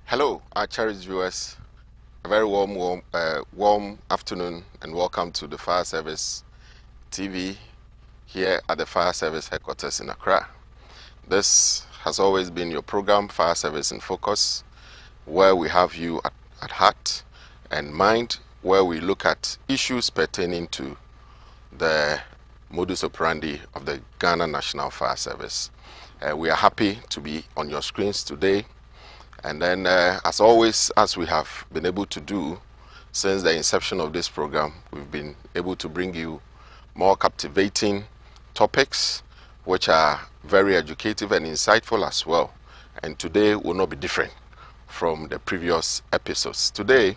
Hello, our cherished viewers. A very warm afternoon, and welcome to the Fire Service TV here at the Fire Service headquarters in Accra. This has always been your program, Fire Service in Focus, where we have you at heart and mind, where we look at issues pertaining to the modus operandi of the Ghana National Fire Service. We are happy to be on your screens today. And then, as always, as we have been able to do since the inception of this program, we've been able to bring you more captivating topics, which are very educative and insightful as well. And today will not be different from the previous episodes. Today,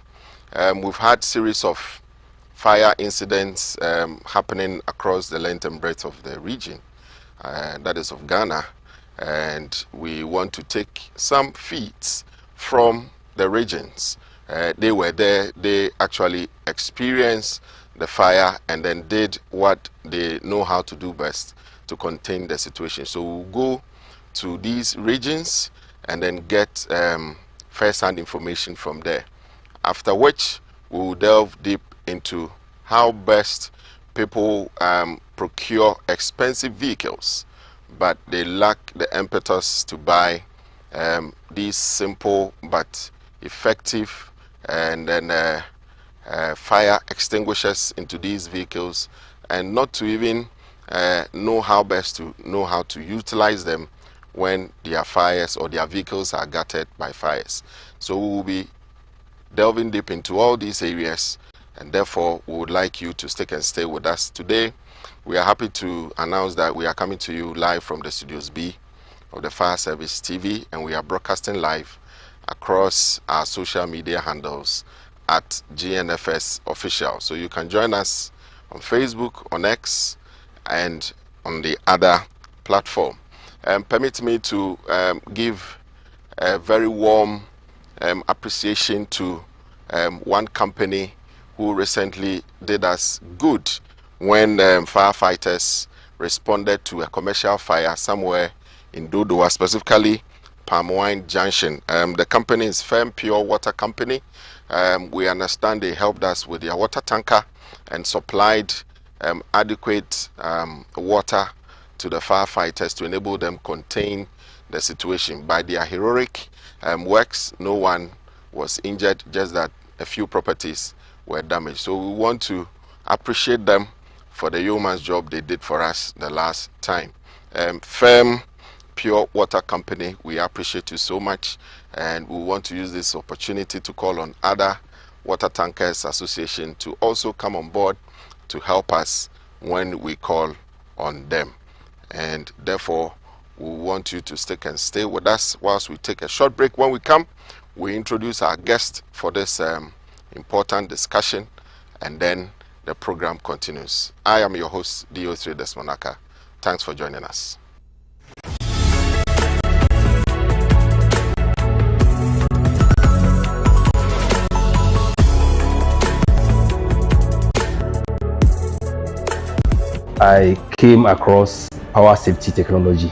we've had series of fire incidents happening across the length and breadth of the region, that is of Ghana. And we want to take some feats from the regions. They were there, they actually experienced the fire and then did what they know how to do best to contain the situation. So we'll go to these regions and then get first-hand information from there. After which, we will delve deep into how best people procure expensive vehicles, but they lack the impetus to buy these simple but effective and then fire extinguishers into these vehicles, and not to even know how best to utilize them when their fires or their vehicles are gutted by fires. So we will be delving deep into all these areas, and therefore we would like you to stick and stay with us today. We are happy to announce that we are coming to you live from the Studios B of the Fire Service TV, and we are broadcasting live across our social media handles at GNFS Official. So you can join us on Facebook, on X, and on the other platform. Permit me to give a very warm appreciation to one company who recently did us good when firefighters responded to a commercial fire somewhere in Dodowa, specifically Palm Wine Junction. The company is Firm Pure Water Company. We understand they helped us with their water tanker and supplied adequate water to the firefighters to enable them contain the situation. By their heroic works, no one was injured, just that a few properties were damaged. So we want to appreciate them for the yeoman's job they did for us the last time. Firm Pure Water Company, we appreciate you so much, and we want to use this opportunity to call on other Water Tankers Association to also come on board to help us when we call on them. And therefore, we want you to stick and stay with us whilst we take a short break. When we come, we introduce our guest for this important discussion, and then the program continues. I am your host, DO3 Desmonaka. Thanks for joining us. I came across power safety technology.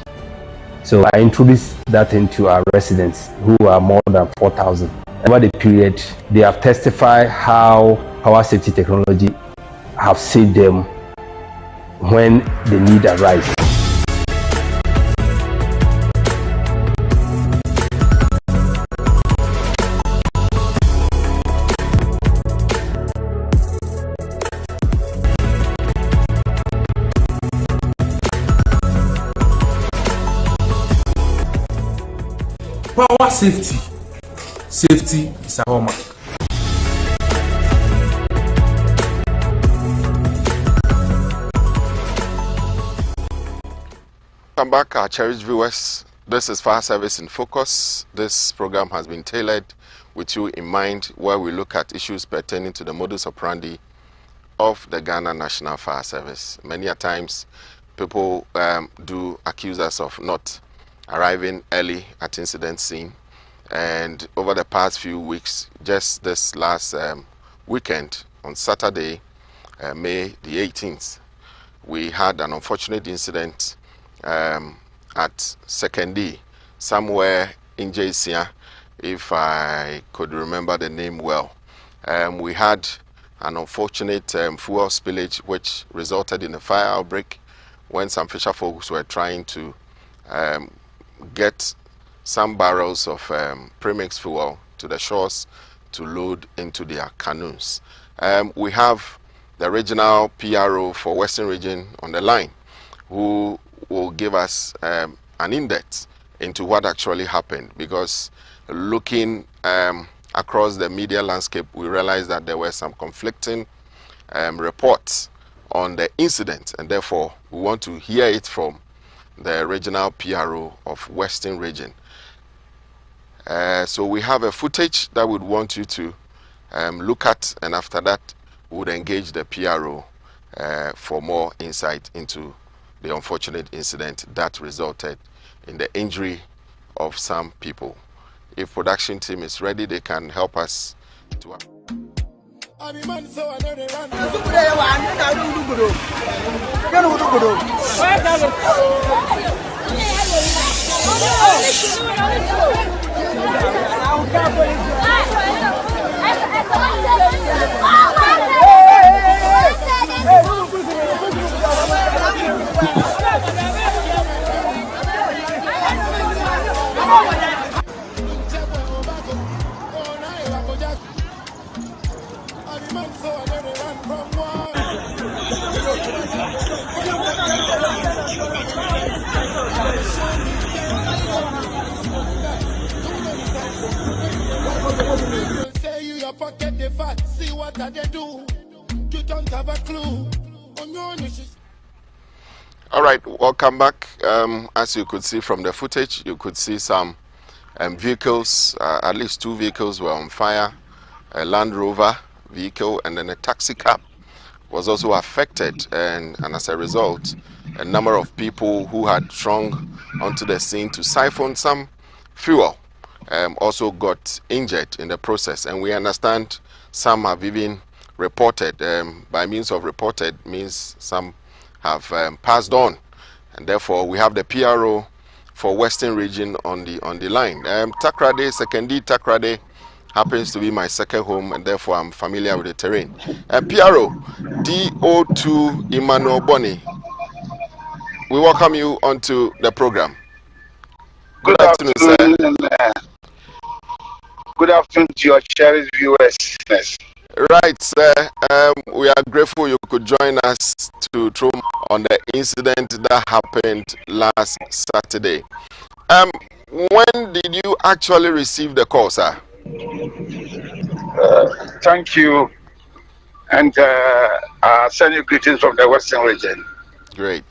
So I introduced that into our residents, who are more than 4,000. Over the period, they have testified how power safety technology have saved them when the need arises. Power safety is a hallmark. Welcome back, our cherished viewers. This is Fire Service in Focus. This program has been tailored with you in mind, where we look at issues pertaining to the modus operandi of the Ghana National Fire Service. Many a times, people do accuse us of not arriving early at incident scene, and over the past few weeks, just this last weekend on Saturday, May the 18th, we had an unfortunate incident at Sekondi, somewhere in Jasia, if I could remember the name well. We had an unfortunate fuel spillage which resulted in a fire outbreak when some fisher folks were trying to get some barrels of premix fuel to the shores to load into their canoes. We have the regional PRO for Western Region on the line, who will give us an in-depth into what actually happened, because looking across the media landscape, we realized that there were some conflicting reports on the incident, and therefore we want to hear it from the regional PRO of Western Region. So we have a footage that we'd want you to look at, and after that we would engage the PRO for more insight into the unfortunate incident that resulted in the injury of some people. If production team is ready, they can help us to... Say you your pocket the fat, see what they do. You don't have a clue. All right, welcome back. As you could see from the footage, you could see some vehicles, at least 2 vehicles were on fire. A Land Rover vehicle and then a taxi cab was also affected, and as a result, a number of people who had thronged onto the scene to siphon some fuel also got injured in the process, and we understand some have even reported. By means of reported means some have passed on, and therefore we have the PRO for Western Region on the line. Takoradi, Sekondi Takoradi happens to be my second home, and therefore I'm familiar with the terrain. PRO DO2 Emmanuel Boni, we welcome you onto the program. Good afternoon, sir. Good afternoon to your cherished viewers. Right, sir. We are grateful you could join us to throw on the incident that happened last Saturday. When did you actually receive the call, sir? Thank you, and I send you greetings from the Western Region. Great.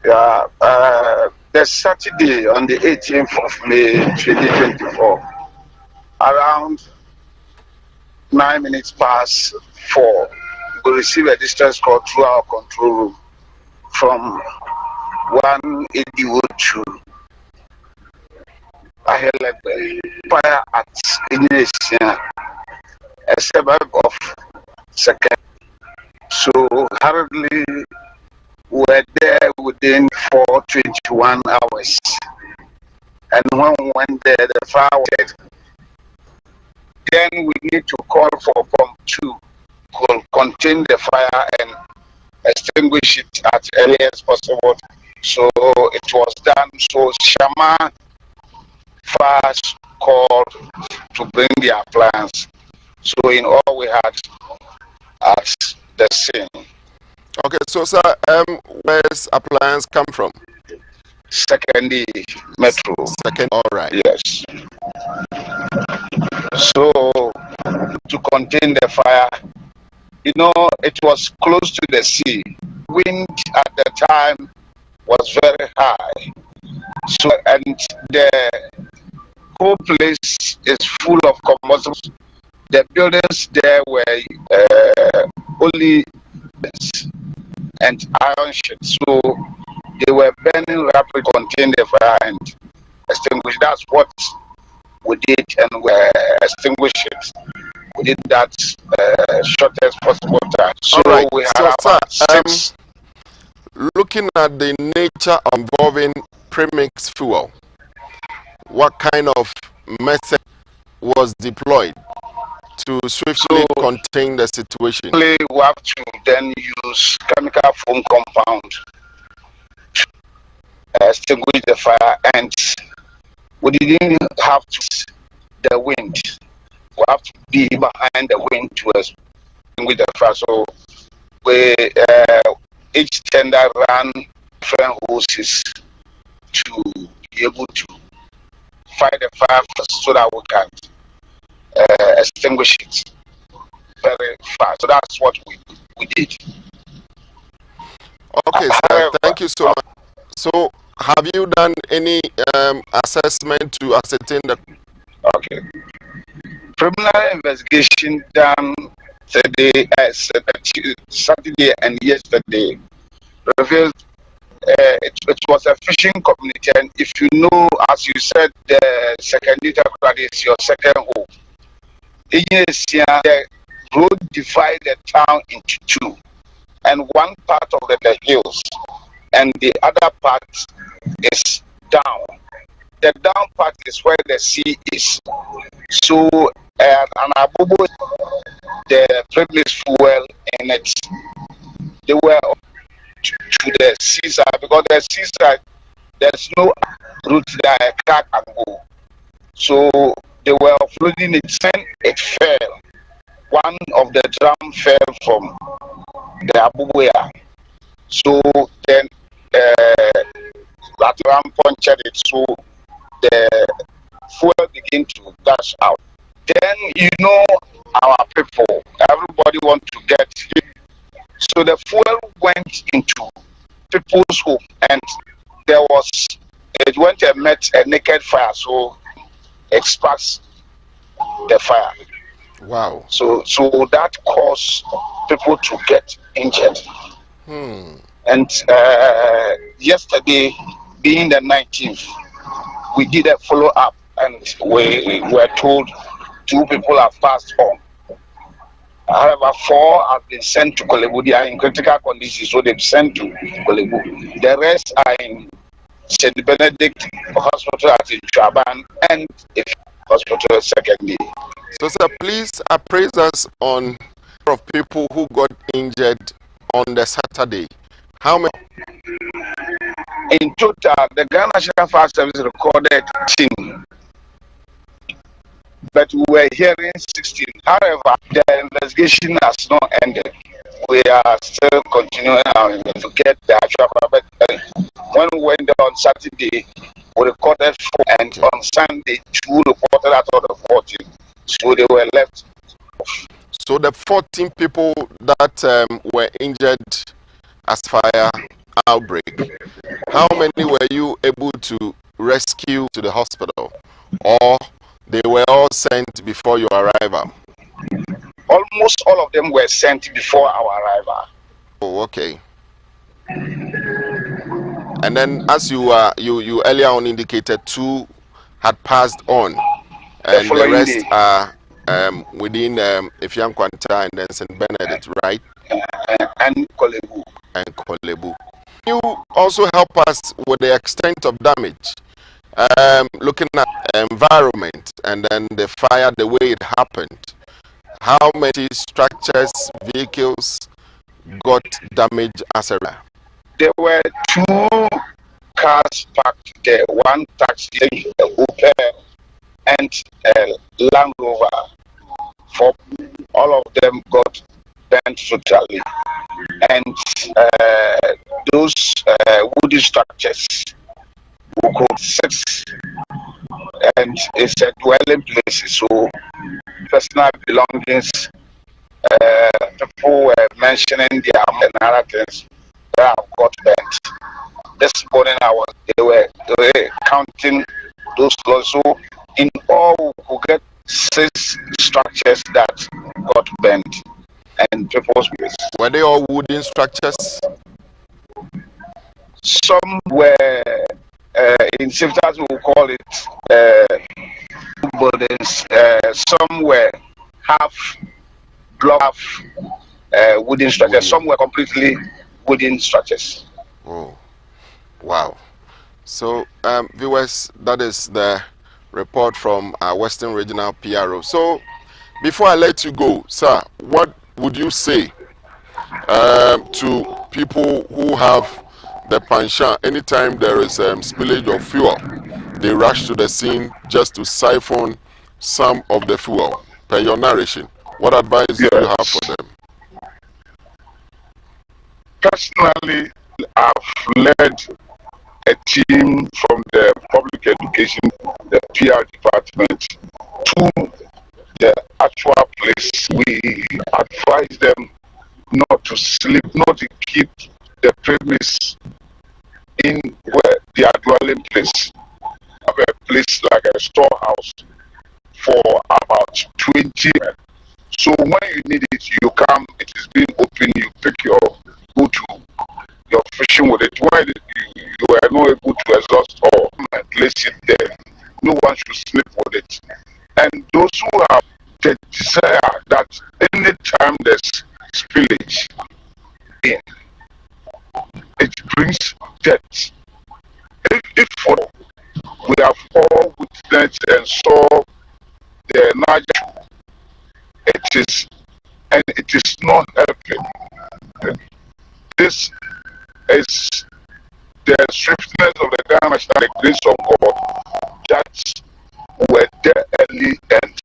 The Saturday on the 18th of May 2024, around 9 minutes past 4, we received a distress call through our control room from one ADO2. I had like a fire at Indonesia, a suburb of Second. So hurriedly we were there within 4:21 hours. And when we went there, the fire was. Then we need to call for pump 2 to contain the fire and extinguish it as early as possible. So it was done. So Shama first called to bring the appliance. So in all we had at the scene. Okay, so sir, where's appliance come from? Sekondi Metro. Second, all right. Yes. So to contain the fire, you know, it was close to the sea. Wind at the time was very high. So, and the whole place is full of combustibles. The buildings there were only and iron sheets. So they were burning rapidly to contain the fire and extinguish. That's what we did, and we extinguished it. We did that shortest possible time. So right. we had about 6. Looking at the nature involving premix fuel, what kind of method was deployed to swiftly So contain the situation? we have to then use chemical foam compound to extinguish the fire, and we didn't have to the wind. We have to be behind the wind to extinguish the fire. So we each tender ran different hoses to be able to fight the fire first so that we can extinguish it very fast. So that's what we did. Okay, sir. Thank you so much. So, have you done any assessment to ascertain the? Okay. Preliminary investigation done Saturday and yesterday revealed it was a fishing community, and if you know, as you said, the second is your second home. The road divided the town into two, and one part of the hills, and the other part is down. The down part is where the sea is. So, and Abubu, the privileged fuel in it, they were to the seaside, because the seaside there's no route that a car can go. So they were offloading it, and it fell. One of the drum fell from the Abubuya. So then that drum punctured it, so the fuel began to gush out. Then you know our people, everybody want to get hit. So the fuel went into people's home, and it went and met a naked fire, so it sparks the fire. Wow. So that caused people to get injured. And yesterday, being the 19th, we did a follow-up, and we were told 2 people have passed on. However, 4 have been sent to Kolebu. They are in critical condition, so they've sent to Kolebu. The rest are in St. Benedict Hospital at Chaban and Hospital secondly. So, sir, please appraise us on of people who got injured on the Saturday. How many? In total, the Ghana National Fire Service recorded 10. But we were hearing 16. However, the investigation has not ended. We are still continuing to get the actual. But when we went on Saturday, we recorded 4, and on Sunday 2 reported out of the 14. So they were left. So the 14 people that were injured as fire outbreak, how many were you able to rescue to the hospital, or they were all sent before your arrival? Almost all of them were sent before our arrival. Oh, okay. And then, as you earlier on indicated, 2 had passed on, and the rest day are within Efiam Kwanta and then St. Benedict, right? And Kolebu. And Kolebu. Can you also help us with the extent of damage? Looking at environment and then the fire, the way it happened, how many structures, vehicles got damaged as a result? There were 2 cars parked there, 1 taxi, a Opel, and a Land Rover. For all of them got bent totally, and those wooden structures, we could 6, and it's a dwelling place, so personal belongings, people were mentioning their and other things that have got bent. This morning they were counting those laws. So in all, we could get 6 structures that got bent, and people's place. Were they all wooden structures? Some were in safety, as we will call it, buildings. Some were half block, half wooden structures. Some were completely wooden structures. Oh, wow. So, viewers, that is the report from our Western Regional PRO. So, before I let you go, sir, what would you say to people who have the penchant? Anytime there is spillage of fuel, they rush to the scene just to siphon some of the fuel. Per your narration, what advice do you have for them? Personally, I've led a team from the public education, the PR department, to the actual place. We advise them not to sleep, not to keep the premise in where they are dwelling place. Have a place like a storehouse for about 20. So when you need it, you come, it is being open, you pick your go to your fishing with it. When you are not able to exhaust or place it there, no one should sleep with it. And those who have the desire that anytime there's spillage in, it brings death. If we have all witnessed and saw the larger, it is not helping. This is the swiftness of the Ghana and the grace of God that were there early and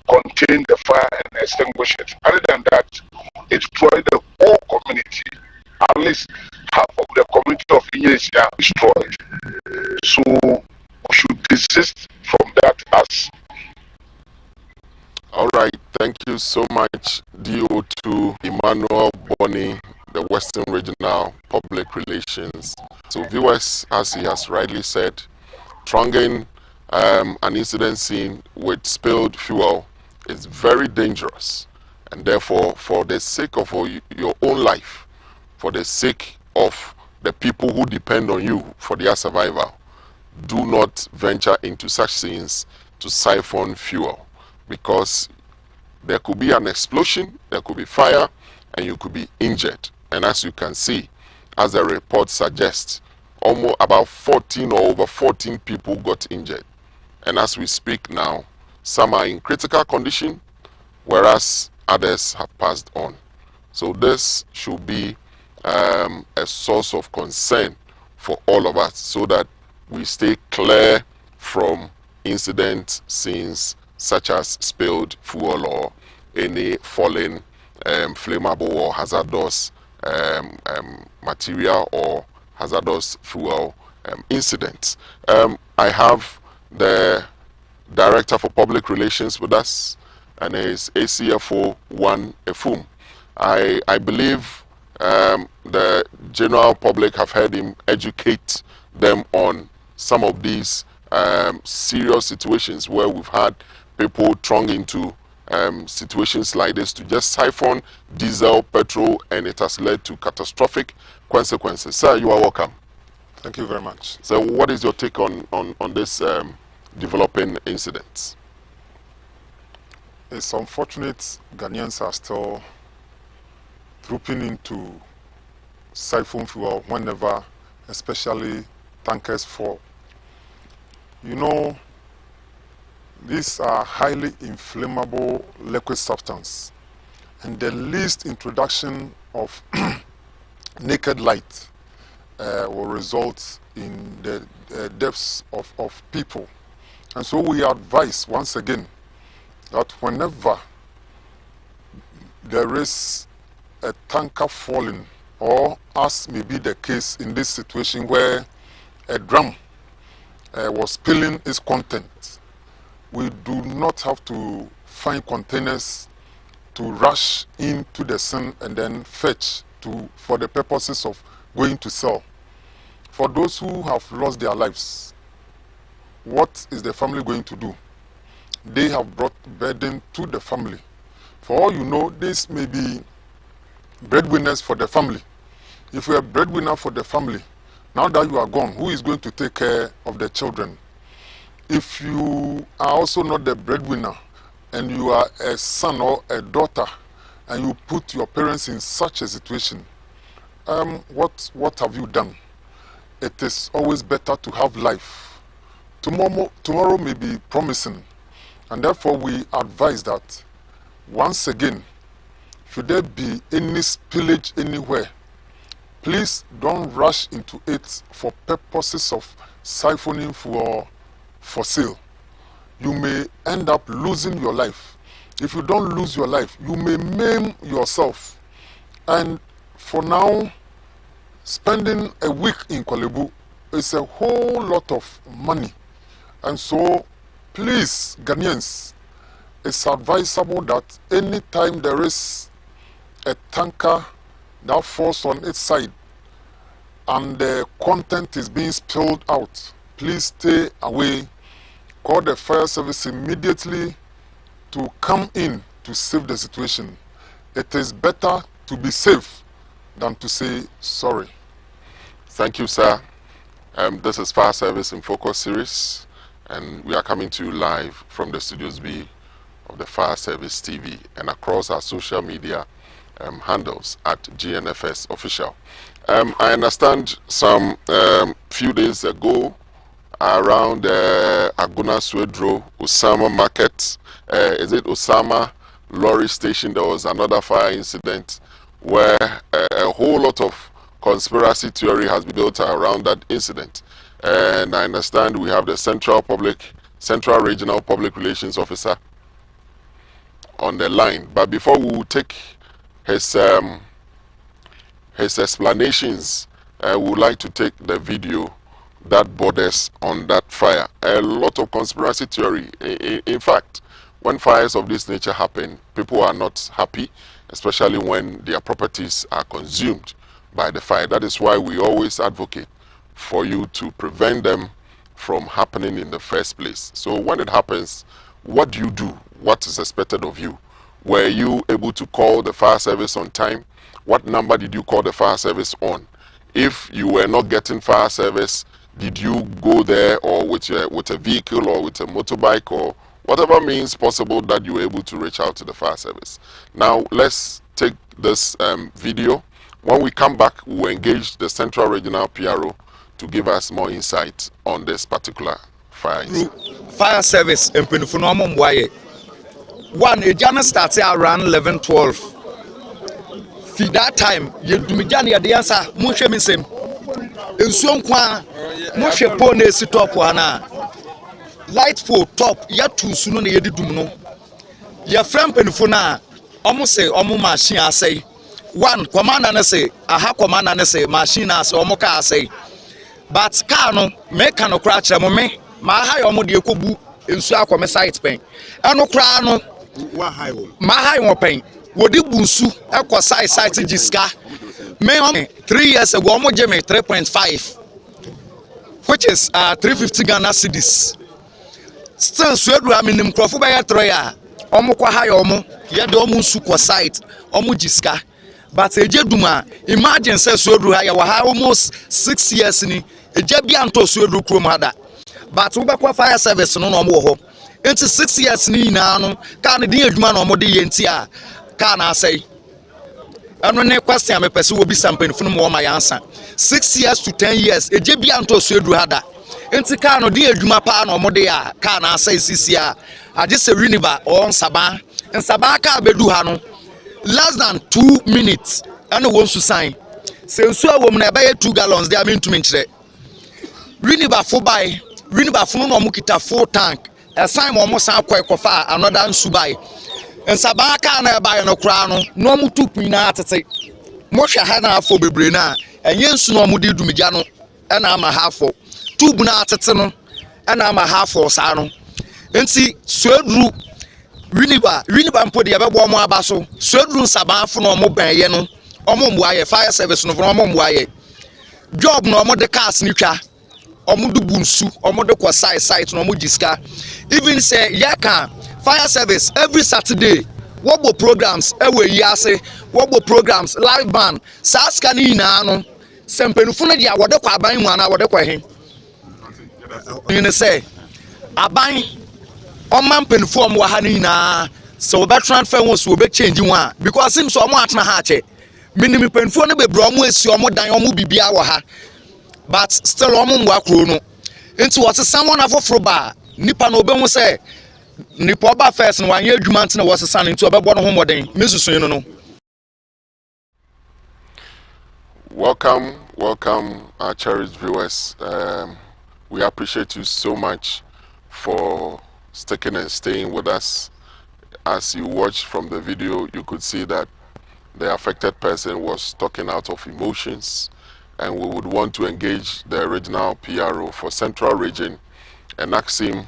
contain the fire and extinguish it. Other than that, it destroyed the whole community. At least half of the community of Indonesia destroyed. So we should desist from that as. All right, thank you so much, DO2 Emmanuel Bonny, the Western Regional Public Relations. So viewers, as he has rightly said, trunking an incident scene with spilled fuel is very dangerous, and therefore, for the sake of your own life, for the sake of the people who depend on you for their survival, do not venture into such scenes to siphon fuel, because there could be an explosion, there could be fire, and you could be injured. And as you can see, as the report suggests, almost about 14 or over 14 people got injured. And as we speak now, some are in critical condition, whereas others have passed on. So this should be a source of concern for all of us, so that we stay clear from incident scenes such as spilled fuel or any fallen flammable or hazardous material or hazardous fuel incidents. I have the Director for Public Relations with us, and is ACFO 1 Efum. I believe the general public have heard him educate them on some of these serious situations where we've had people thrown into situations like this to just siphon diesel, petrol, and it has led to catastrophic consequences. Sir, you are welcome. Thank you very much. So what is your take on this developing incidents? It's unfortunate Ghanaians are still trooping into siphon fuel whenever, especially tankers fall. You know, these are highly inflammable liquid substance, and the least introduction of naked light will result in the deaths of people. And so we advise once again that whenever there is a tanker falling, or as may be the case in this situation where a drum was spilling its content, we do not have to find containers to rush into the scene and then fetch for the purposes of going to sell. For those who have lost their lives, what is the family going to do? They have brought burden to the family. For all you know, this may be breadwinners for the family. If you are a breadwinner for the family, now that you are gone, who is going to take care of the children? If you are also not the breadwinner and you are a son or a daughter and you put your parents in such a situation, what have you done? It is always better to have life tomorrow may be promising, and therefore we advise that once again, should there be any spillage anywhere, please don't rush into it for purposes of siphoning for sale. You may end up losing your life. If you don't lose your life, you may maim yourself. And for now, spending a week in Korle Bu is a whole lot of money. And so, please, Ghanaians, it's advisable that anytime there is a tanker that falls on its side and the content is being spilled out, please stay away. Call the fire service immediately to come in to save the situation. It is better to be safe than to say sorry. Thank you, sir. This is Fire Service in Focus series, and we are coming to you live from the Studios B of the Fire Service TV and across our social media handles at GNFS Official. I understand some few days ago around Aguna Swedro, Osama Market, is it Osama Lorry Station, there was another fire incident where a whole lot of conspiracy theory has been built around that incident. And I understand we have the Central Regional Public Relations Officer on the line. But before we will take his explanations, we would like to take the video that borders on that fire. A lot of conspiracy theory. In fact, when fires of this nature happen, people are not happy, especially when their properties are consumed by the fire. That is why we always advocate for you to prevent them from happening in the first place. So when it happens, what do you do? What is expected of you? Were you able to call the fire service on time? What number did you call the fire service on? If you were not getting fire service, did you go there or with a vehicle or with a motorbike or whatever means possible that you were able to reach out to the fire service? Now let's take this video. When we come back, we'll engage the Central Regional PRO to give us more insight on this particular fire incident. Fire service in Penufunomo Mwaye. One, a journey started around 11-12. For that time, you do me journey at the answer, Mushe Misem. In Sonkwa, Mushe Pone Sitop Wana. Light for top, Yatu Sununi Yedidumno. Your friend Penufuna, almost say, machine, I say. One, commander say, aha commander say, machine as Omoka say. But Kano, make no crash a moment, my high omodio kubu in Suakome site pain. And no crano, my high one pain. Would you busu, equa site Jiska? May 3 years ago, Omo Jeme 3.5, which is 350 Ghana cedis. Still, Swedru, I mean, Crofubaya Troya, Omo Quahai Omo, Yadomu Sukwa site, Omo Jiska. But a jeduma, imagine says Swedru Haya, almost 6 years in a Jabianto Swedru Kromada. But Ubaqua Fire Service no more. It's 6 years in now, can the man or Modi Yentia, can I say? And when a question, I'm a person will be something from my answer. 6 years to 10 years, a Jabianto Swedru Hada. It's a can of dear Jumapan or Modia, can I say Sisia? I just a Riniba or Sabah, and Sabaka Beduhano. Less than 2 minutes, and no one to sign. Say, so a woman, I buy 2 gallons, they are meant to mention it. Riniba for buy, Riniba for no Mukita 4 tank, a sign almost out quite far, another Subai. And Sabaka and I buy no crown, no mutu pina to say. Mosha Hana for Bibrina, and yes, no Mudi Dumijano, and I'm a half for 2 Bunatano, and I'm a half for Sano. And see, Swedru. Riniba mpodi yabebo omo abaso Swedru Sabanfo no omo banye no omo mbuaye fire service no omo mbuaye job no omo de cars ni twa omo du bunsu omo de kwa site no omo jiska. Even say yaka fire service every Saturday wobo programs ewe yase wobo programs live band saska ni na no sempenufu no dia wode kwa aban mu ana wode kwa he you say aban Oman penform wahani na so be transfer won so be change one because him so omo atna ha che minimi penform no be bro omo esi omo dan omo bibia wo ha but still omo mwa kro no Into what's someone of Froba, Nipa no Bemo say, Nipoba first and 1 year Jumantina was a son into a one home day, Mrs. Suno. Welcome, our cherished viewers. We appreciate you so much for sticking and staying with us. As you watched from the video, you could see that the affected person was talking out of emotions, and we would want to engage the original PRO for Central Region and ask him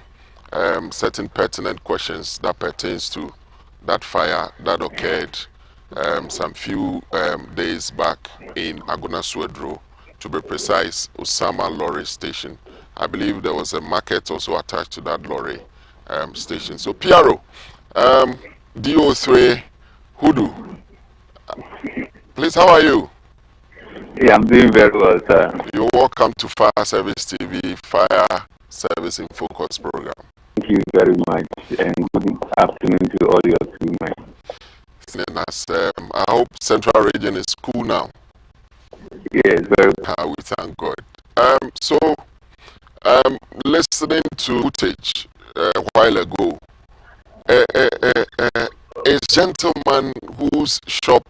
certain pertinent questions that pertains to that fire that occurred some few days back in Agona Swedro, to be precise, Osama Lorry Station. I believe there was a market also attached to that lorry station. So PRO, DO3 Hudu, please, how are you? Yeah, I'm doing very well, sir. You're welcome to Fire Service TV, Fire Service in Focus program. Thank you very much, and good afternoon to all your team. I hope Central Region is cool now. Yes, very well. We thank God. Listening to footage a while ago, a gentleman whose shop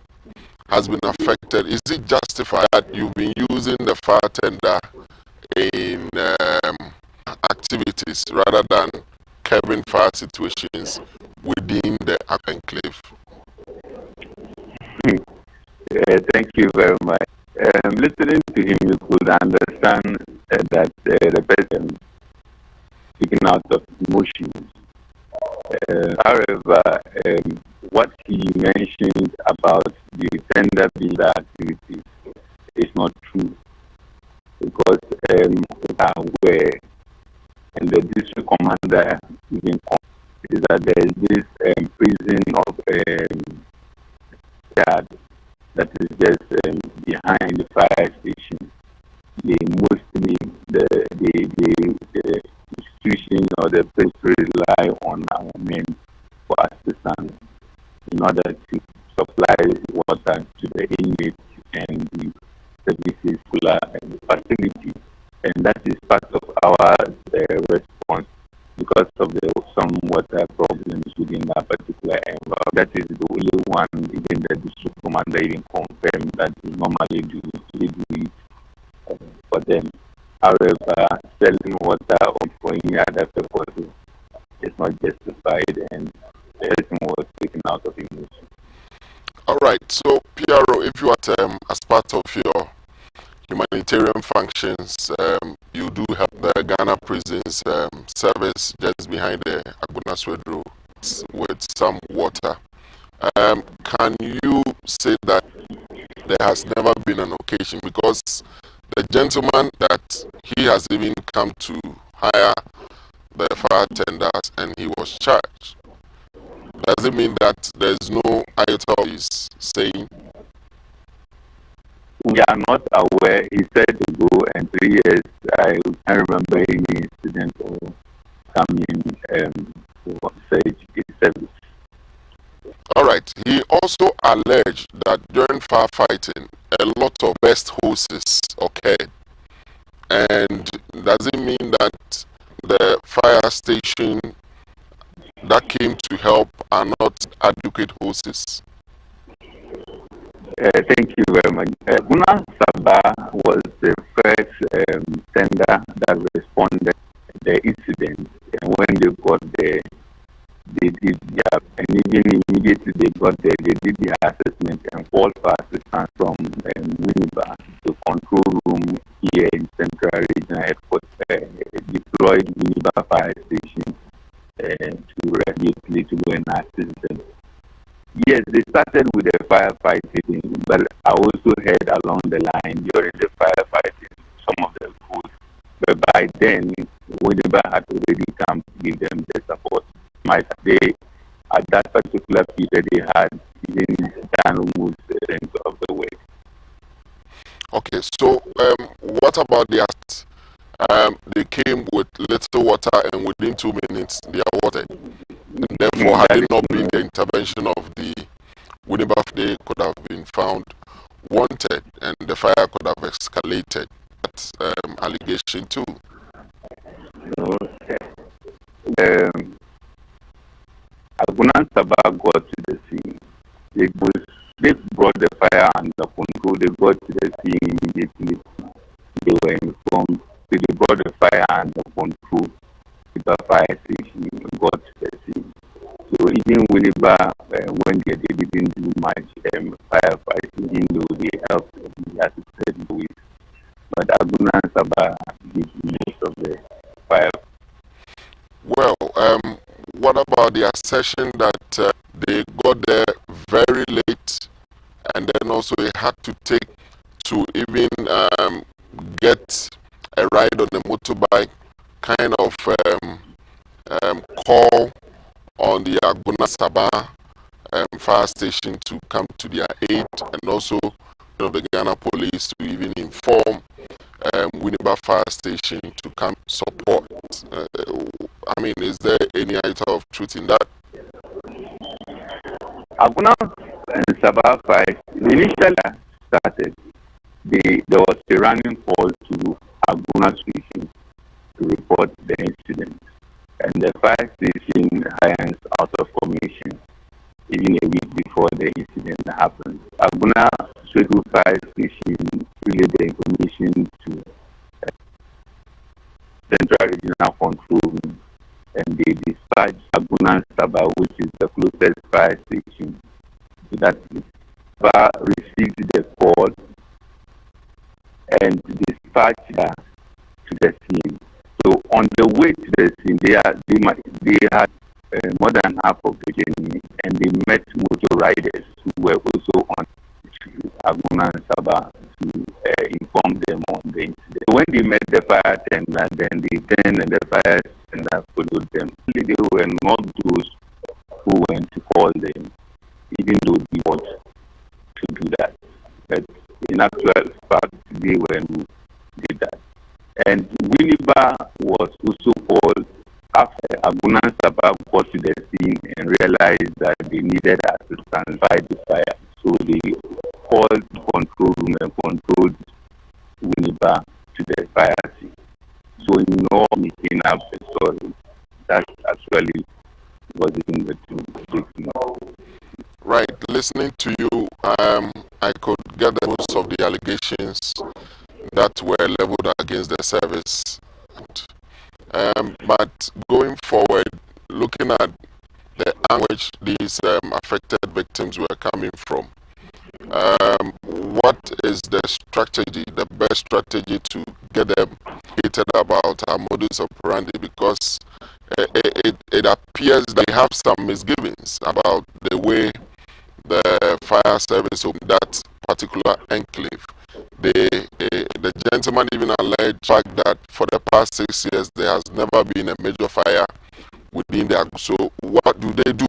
has been affected, is it justified that you've been using the fire tender in activities rather than curbing fire situations within the enclave? Thank you very much. Listening to him, you could understand that the person speaking out of emotions. However, what he mentioned about the tender builder activities is not true, because we are aware, and the district commander even is that there is this prison of yard that is just behind the fire station. They mostly the institution or the place rely on our men for assistance in order to supply water to the inmates and the services facility, and that is part of our response because of some water problems within that particular environment. That is the only one even the district commander even confirmed that we normally do it for them. However, selling water for any other purpose is not justified, and the person was taken out of emotion. All right. So, PRO, if you are as part of your humanitarian functions, you do have the Ghana Prisons service just behind the Agona Swedro with some water. Can you say that there has never been an occasion, because the gentleman that he has even come to hire the fire tenders and he was charged? Does it mean that there's no iota of his saying? We are not aware. He said to go, and 3 years, I can't remember any incident or coming to search his service. All right. He also alleged that during firefighting, a lot of burst hoses occurred. And does it mean that the fire station that came to help are not adequate hoses? Thank you very much. Guna Sabah was the first tender that responded to the incident, and when they got there, they did their, and even immediately they got there, they did their assessment and called for assistance from Winneba, the control room here in Central Regional Headquarters, deployed Winneba Fire Station to immediately to go and assist them. Yes, they started with the firefighting, but I also heard along the line during the firefighting some of the crews. But by then, Winneba had already come to give them the support. At that particular period, they had even done almost the length of the way. Okay, so what about the act? They came with little water, and within 2 minutes, they are watered. And therefore, had it not been the intervention of the Winneba, they could have been found wanted, and the fire could have escalated. That's allegation too. Aguna Sabah got to the scene. They brought the fire under control. They got to the scene immediately. They were informed. They brought the fire under control. The fire station got to the scene. So even Winneba, when they didn't do much firefighting, even though they helped, they assisted with. But Aguna Sabah did most of the fire. Well, what about the assertion that they got there very late, and then also they had to take to even get a ride on a motorbike, kind of call on the Aguna Sabah fire station to come to their aid, and also the Ghana police to even inform Winneba fire station to come support. I mean, is there any item of truth in that? Aguna and Sabah fire initially started. There was a running call to Aguna station to report the incident, and the fire station hands out of commission even a week before the incident happened. Aguna Swedu fire station relayed the information to Central Regional Control Room, and they dispatched Aguna Sabah, which is the closest fire station to that place. Sabah received the call and dispatched her to the scene. So on the way to the scene, they had more than half of the journey, and they met motor riders who were also on to Aguna Sabah to inform them on the incident. When they met the fire tender, then they turned and the fire tender followed them. They were not those who went to call them, even though they want to do that. But in actual fact, they were who did that. And Winneba was also called after Aguna Sabah got to the scene and realized that they needed assistance by the fire. So they called the control room and controlled Winneba to the fire scene. So in all making up the story, that actually wasn't the truth. Right, listening to you, I could get most of the allegations that were leveled against the service. But going forward, looking at the anguish these affected victims were coming from, what is the strategy, the best strategy to get them heated about our modus operandi? Because it appears that they have some misgivings about the way the fire service of that particular enclave. The gentleman even alleged the fact that for the past 6 years there has never been a major fire within the. So what do they do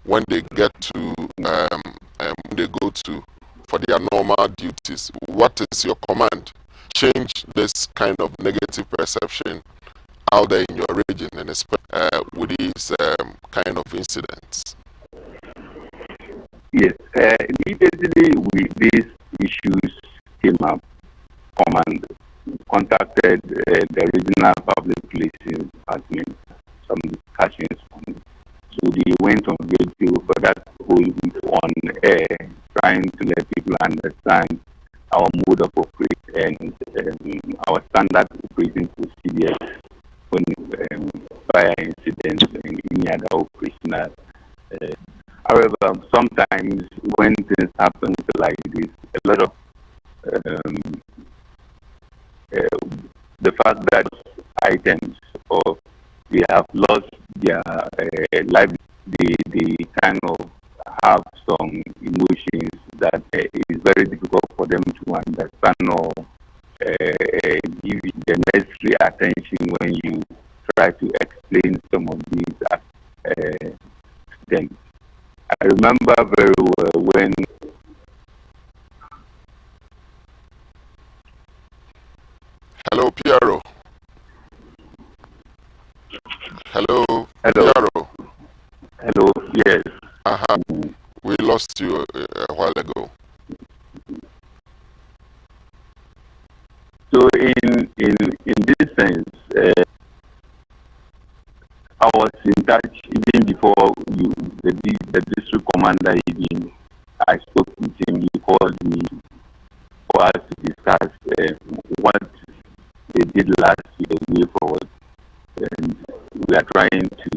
when they get to when they go to for their normal duties? What is your command? Change this kind of negative perception out there in your region, and especially with these kind of incidents. Yes, immediately these issues came up, command contacted the regional public relations department, some discussions on it. So they went on radio for that whole week on air, trying to let people understand our mode of operation and our standard operating procedures when fire incidents and any other operational. However, sometimes when things happen like this, a lot of the fact that items or they have lost their life, they kind of have some emotions that it is very difficult for them to understand or give the necessary attention when you try to explain some of these things. I remember very well when Hello, Piero. Hello, hello. Piero. Hello, yes. We lost you a while ago. So in this sense, I was in touch even before the district commander even, I spoke with him. He called me for us to discuss what they did last year, way forward, and we are trying to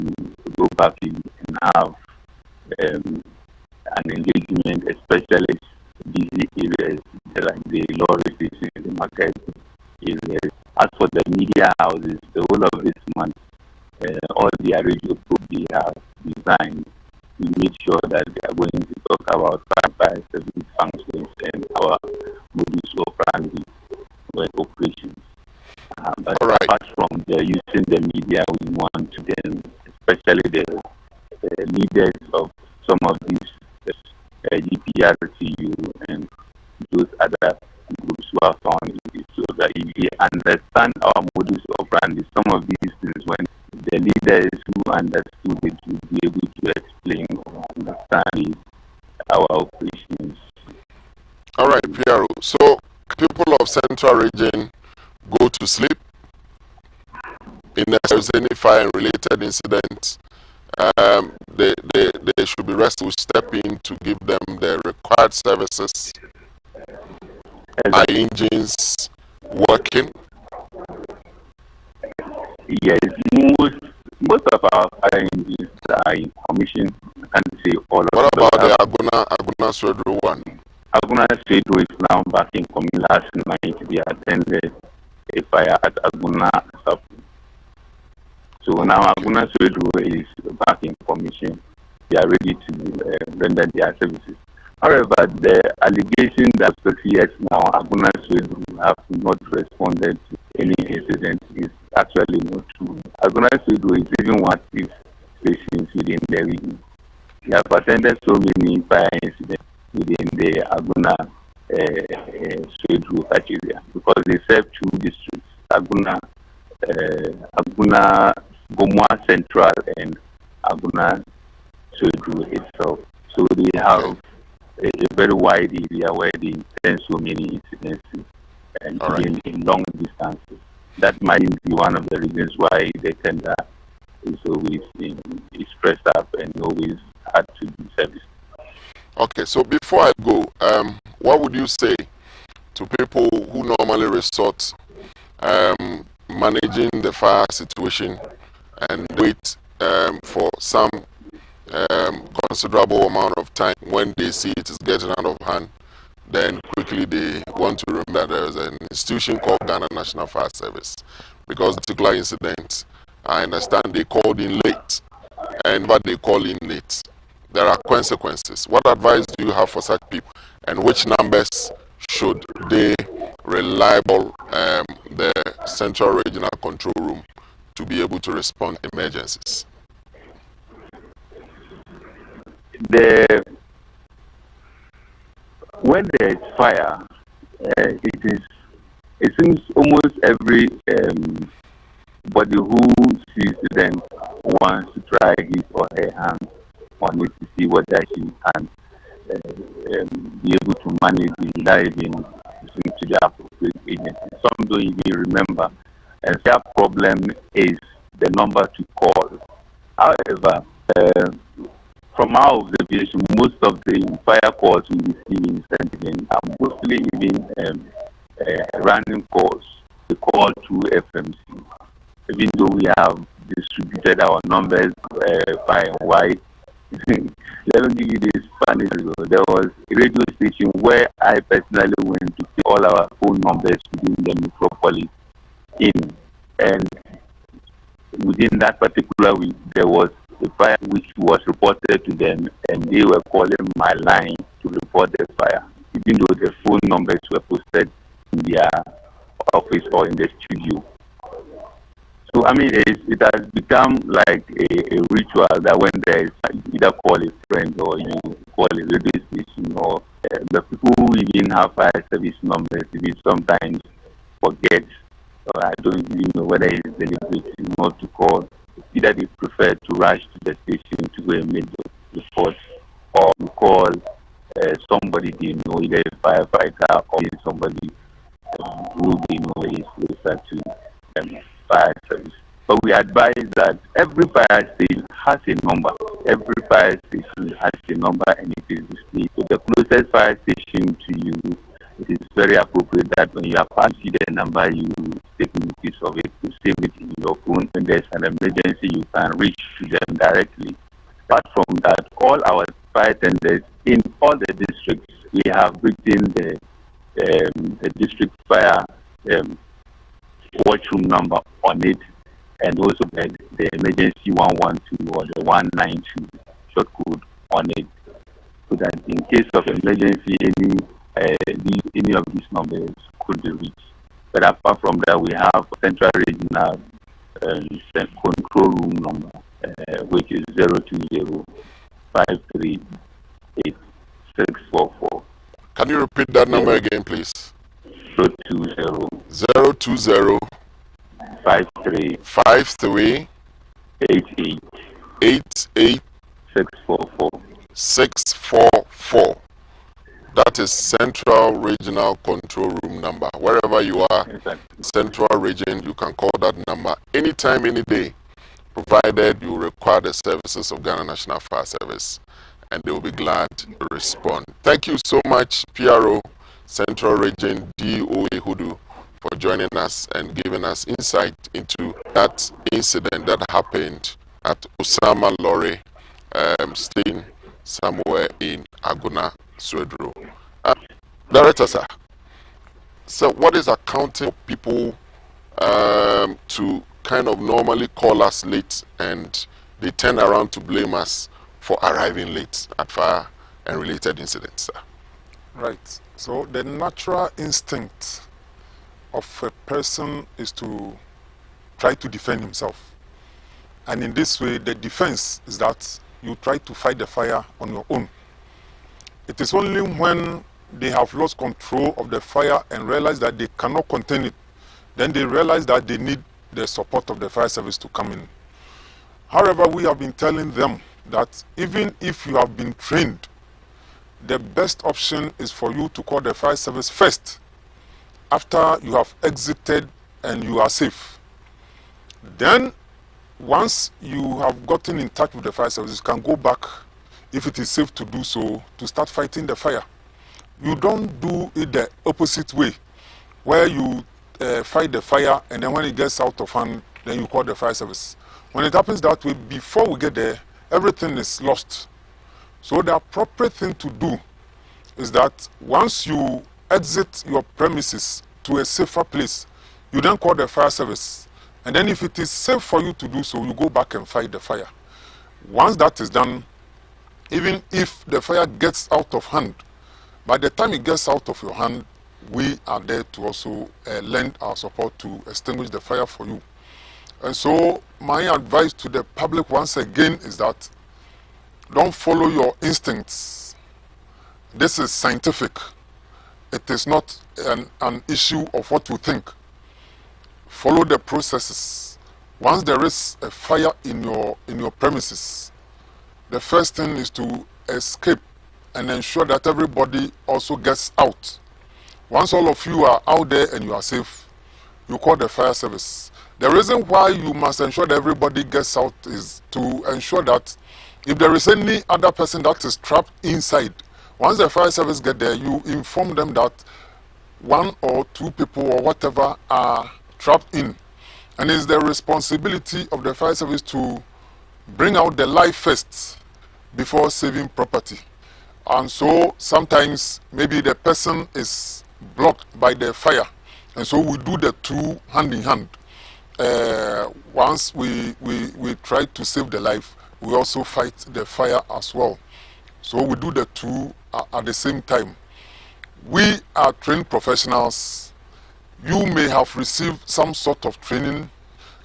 go back in and have an engagement, especially busy areas like the lorry stations, the market areas. As for the media houses, the whole of this month, all the radio programs they have designed, we make sure that they are going to talk about fire service functions and our modus operandi operations. But apart from the using the media, we want to then, especially the leaders of some of these GPRTU and those other groups who are found in this, so that if they understand our modus operandi, some of these things, when the leaders who understood it will be able to explain or understand our operations. All right, Piero. So people of Central Region go to sleep if there's any fire and related incidents. They should be rested. Will step in to give them the required services. Are engines working? Yes, most of our fire engines are in commission. I can't say all of them. What about the Aguna Swedru one? Aguna Swedru is now back in commission. Last night we attended a fire at Aguna. So now Aguna Swedru is back in commission. They are ready to render their services. However, the allegation that for years now Aguna Swedru have not responded to any incident is actually not true. Aguna Swedru is even one of these stations within the region. We have attended so many fire incidents within the Aguna Swedru area because they serve two districts, Aguna Gomwa Central and Aguna Swedru itself. So they have a very wide area where they send so many incidents and in long distances. That might be one of the reasons why the tender is always stressed up and always hard to do service. Okay, so before I go, what would you say to people who normally resort managing the fire situation and wait for some considerable amount of time when they see it is getting out of hand, then quickly they want to remember that there is an institution called Ghana National Fire Service, because particular incident, I understand they called in late, and what they call in late, there are consequences. What advice do you have for such people, and which numbers should they reliable the Central Regional Control Room to be able to respond to emergencies? When there is fire, it seems almost every body who sees them wants to try his or her hand on it to see whether she can be able to manage it without even listening to the appropriate agency. Some don't even remember, and their problem is the number to call. However, from our observation, most of the fire calls we receive in Sentinel are mostly even random calls. They call through FMC. Even though we have distributed our numbers far and wide, let me give you this funny story. There was a radio station where I personally went to see all our phone numbers within the metropolis in, and within that particular week, there was a fire which was reported to them, and they were calling my line to report the fire, even though the phone numbers were posted in their office or in the studio. So, I mean, it has become like a ritual that when there is, you either call a friend or you call a radio station, or the people who even have fire service numbers, even sometimes forget, or I don't even know whether it's deliberate not to call. Either they prefer to rush to the station to go and make the report, or to call somebody they know, either a firefighter or somebody who they know is closer to fire service. But we advise that every fire station has a number. Every fire station has a number, and it is displayed. So the closest fire station to you, it is very appropriate that when you are passed, see the number, you take notice of it, to save it in your phone. When there's an emergency, you can reach to them directly. Apart from that, all our fire tenders in all the districts, we have written the district fire watchroom number on it, and also the emergency 112 or the 192 short code on it, so that in case of emergency, any of these numbers could be reached. But apart from that, we have central regional control room number, which is 020-538-644. Can you repeat that number again, please? 020 53 88 644. That is Central Regional Control Room number. Wherever you are, Exactly. Central Region, you can call that number anytime, any day, provided you require the services of Ghana National Fire Service, and they will be glad to respond. Thank you so much, PRO, Central Region DOA Hudu, for joining us and giving us insight into that incident that happened at Osama Lorry staying somewhere in Aguna, Swedru. Director, sir, so what is accounting for people to kind of normally call us late and they turn around to blame us for arriving late at fire and related incidents, sir? Right. So the natural instinct of a person is to try to defend himself. And in this way, the defense is that you try to fight the fire on your own. It is only when they have lost control of the fire and realize that they cannot contain it, then they realize that they need the support of the fire service to come in. However, we have been telling them that even if you have been trained, the best option is for you to call the fire service first, after you have exited and you are safe. Then, once you have gotten in touch with the fire service, you can go back, if it is safe to do so, to start fighting the fire. You don't do it the opposite way, where you fight the fire and then when it gets out of hand, then you call the fire service. When it happens that way, before we get there, everything is lost. So the appropriate thing to do is that once you exit your premises to a safer place, you then call the fire service. And then if it is safe for you to do so, you go back and fight the fire. Once that is done, even if the fire gets out of hand, by the time it gets out of your hand, we are there to also lend our support to extinguish the fire for you. And so my advice to the public once again is that don't follow your instincts. This is scientific. It is not an issue of what you think. Follow the processes. Once there is a fire in your premises, the first thing is to escape and ensure that everybody also gets out. Once all of you are out there and you are safe, you call the fire service. The reason why you must ensure that everybody gets out is to ensure that if there is any other person that is trapped inside, once the fire service get there, you inform them that one or two people or whatever are trapped in. And it's the responsibility of the fire service to bring out the life first before saving property. And so sometimes maybe the person is blocked by the fire. And so we do the two hand in hand. Once we try to save the life, we also fight the fire as well. So we do the two at the same time. We are trained professionals. You may have received some sort of training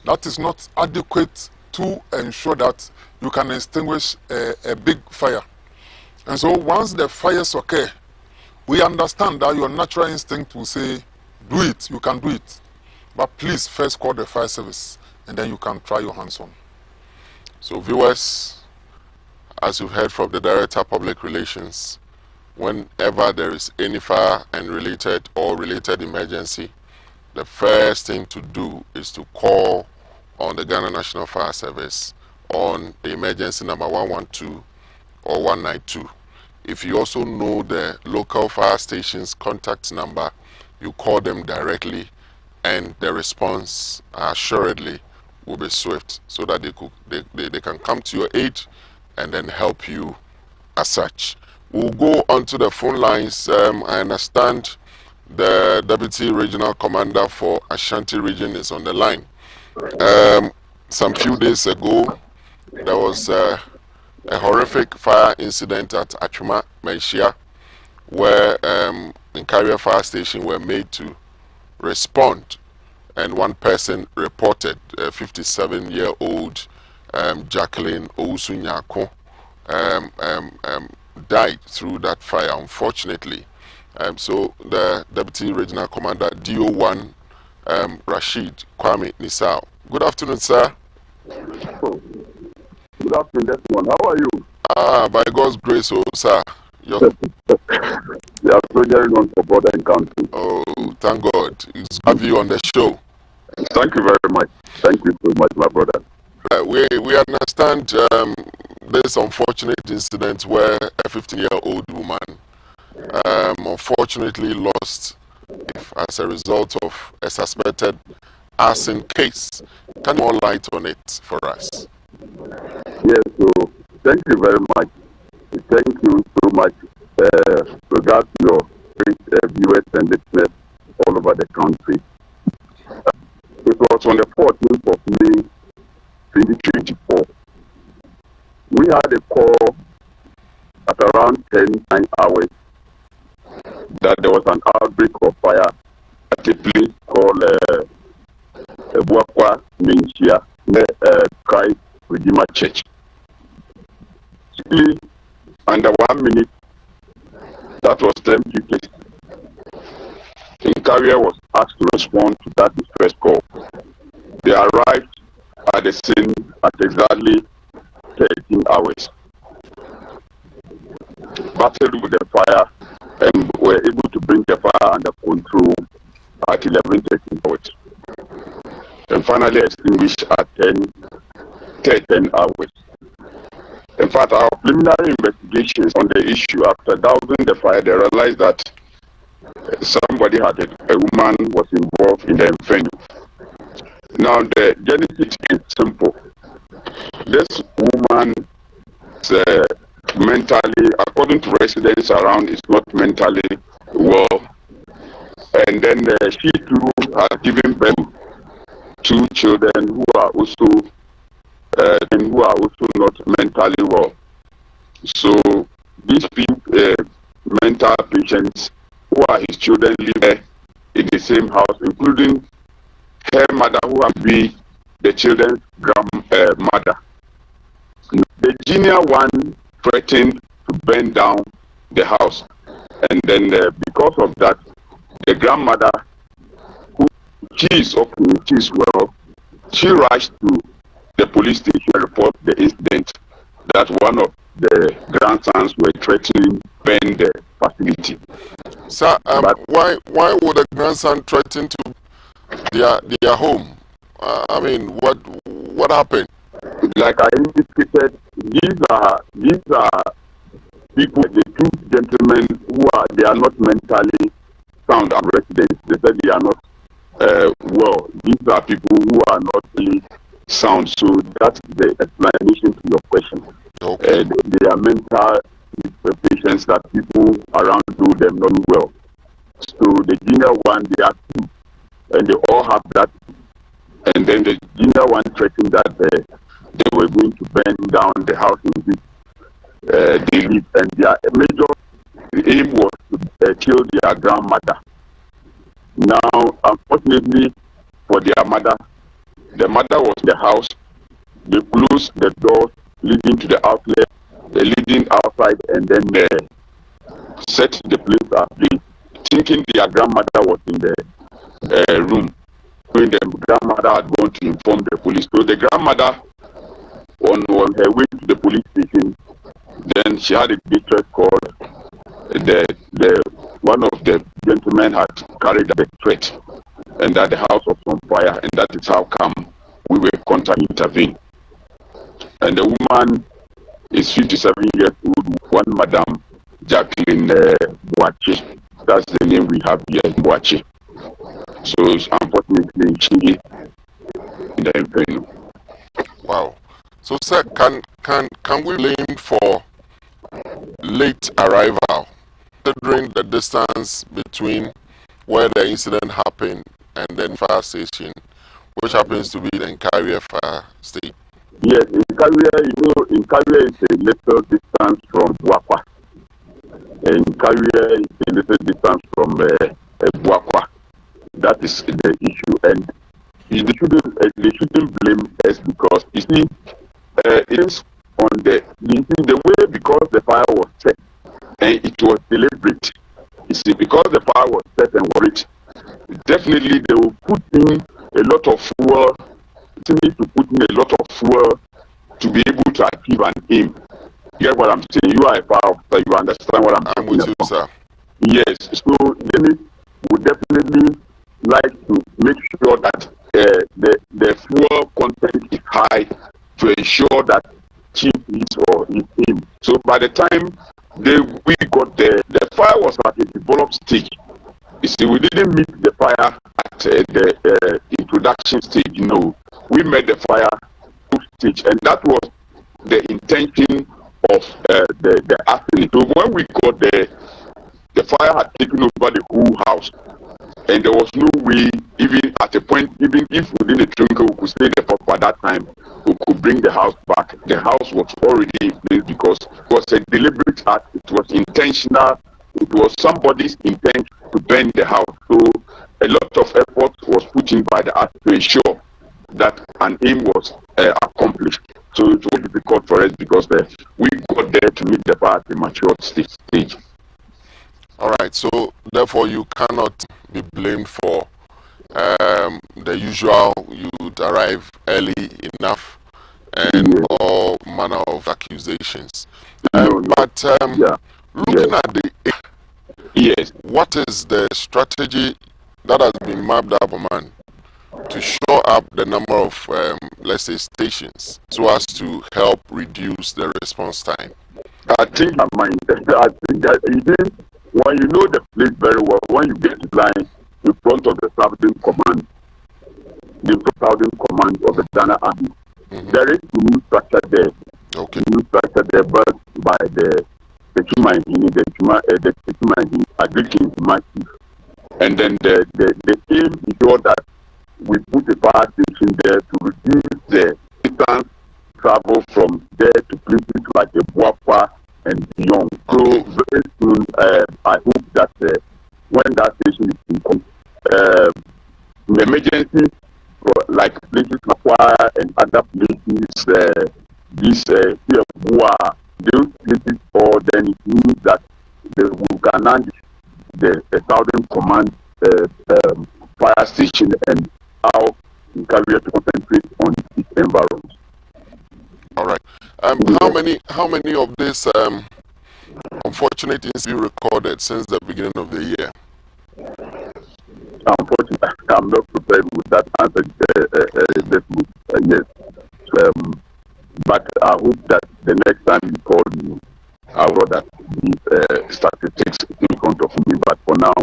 that is not adequate to ensure that you can extinguish a big fire. And so once the fires occur, we understand that your natural instinct will say, do it, you can do it. But please first call the fire service and then you can try your hands on. So viewers, as you've heard from the Director of Public Relations, whenever there is any fire and related emergency, the first thing to do is to call on the Ghana National Fire Service on the emergency number 112 or 192. If you also know the local fire station's contact number, you call them directly and the response assuredly will be swift, so that they can come to your aid and then help you as such. We'll go onto the phone lines. I understand the Deputy Regional Commander for Ashanti Region is on the line. Some few days ago, there was a horrific fire incident at Achuma, Maishia, where Nkaria Fire Station were made to respond, and one person reported, a 57-year-old Jacqueline Ousunyako, died through that fire, unfortunately. So the Deputy Regional Commander, DO1, Rashid Kwame Nisao. Good afternoon, sir. Good afternoon, everyone. How are you? By God's grace, oh, sir. We are soldiering on for border and country. Oh, thank God. It's good to have you on the show. Thank you very much. Thank you so much, my brother. We understand this unfortunate incident where a 15-year-old woman unfortunately lost life as a result of a suspected arson case. Can you more light on it for us? Yes, so thank you very much. Thank you so much. Regards to your viewers and listeners all over the country. It was on the 14th of May 2024. We had a call at around 10 hours that there was an outbreak of fire at a place called Buakwa Minchia, near Christ Redeemer Church. Simply under 1 minute, that was 10 people. Nkaria was asked to respond to that distress call. They arrived at the scene at exactly 13 hours. Battled with the fire and were able to bring the fire under control at 11:13 hours. And finally extinguished at 10 hours. In fact, our preliminary investigations on the issue, after dousing the fire, they realized that somebody a woman was involved in the venue. Now, the genesis is simple. This woman is mentally, according to residents around, is not mentally well. And then she too has given birth to 2 children who are also not mentally well. So these mental patients who are his children live in the same house, including her mother, who has been the children's grandmother. The junior one threatened to burn down the house, and then because of that, the grandmother, who she is well, she rushed to the police station to report the incident that one of the grandsons were threatening to burn the facility. Sir, why would the grandson threaten to their home? I mean, what happened? Like I indicated, these are people, the 2 gentlemen they are not mentally sound and residents. They said they are not well. These are people who are not really sound. So that's the explanation to your question. Okay. They are mental patients that people around do them not well. So the junior one, they are 2, and they all have that. And then the junior one threatened that they were going to burn down the house in which they live, and their major aim was to kill their grandmother. Now, unfortunately for their mother, the mother was in the house. They closed the doors leading to the outlet, leading outside, and then set the place ablaze, thinking their grandmother was in the room. When the grandmother had gone to inform the police. So the grandmother, on her way to the police station, then she had a distress call. One of the gentlemen had carried the threat, and that the house was on fire, and that is how come we were called to intervene. And the woman is 57 years old, one Madam Jacqueline Boache. That's the name we have here, Boache. So unfortunately, she in the inferno. Wow. So, sir, can we blame for late arrival, considering the distance between where the incident happened and then fire station, which happens to be the Nkaria fire station? Yes, in Nkaria is a little distance from Buakwa. In Nkaria is a little distance from Buakwa. That is the issue, and they shouldn't blame us because you see, it's on the way because the fire was set and it was deliberate. You see, because the fire was set and worried, definitely they will put in a lot of fuel. Need to put in a lot of fuel to be able to achieve an aim. You get what I'm saying? You are a fire officer. You understand what I'm with you, sir. Yes. So unit would definitely like to make sure that the fuel content is high to ensure that achieve his or his aim. So by the time we got there, the fire was at a developed stage. You see, we didn't meet the fire at the introduction stage. We met the fire stage, and that was the intention of the accident. So when we got there, the fire had taken over the whole house, and there was no way, even at a point, even if within a twinkle we could stay there for that time, we could bring the house back. The house was already in place because it was a deliberate act. It was intentional. It was somebody's intent to burn the house. So a lot of effort was put in by the act to ensure that an aim was accomplished. So it was difficult for us because we got there to meet the fire at a mature stage. All right, so therefore you cannot be blamed for the usual, you would arrive early enough and all manner of accusations. But looking at the what is the strategy that has been mapped up, man, to shore up the number of, let's say, stations so as to help reduce the response time? I think that when you know the place very well, when you get to line in front of the Southern Command, of the Ghana Army, there is a new structure there. Okay. New structure there, but by the Chief. And then the aim is sure that we put a fire station there to reduce the distance travel from there to places like the Buakwa and beyond. So very soon, I hope that when that station is in the emergency, like places Makwa and other places, those places, or then it means that we can manage the Southern Command fire station and how we can concentrate on its environment. All right. How many of these unfortunate incidents you recorded since the beginning of the year? Unfortunately, I'm not prepared with that answer. Yes. But I hope that the next time you call me, I will that these statistics in front of me. But for now,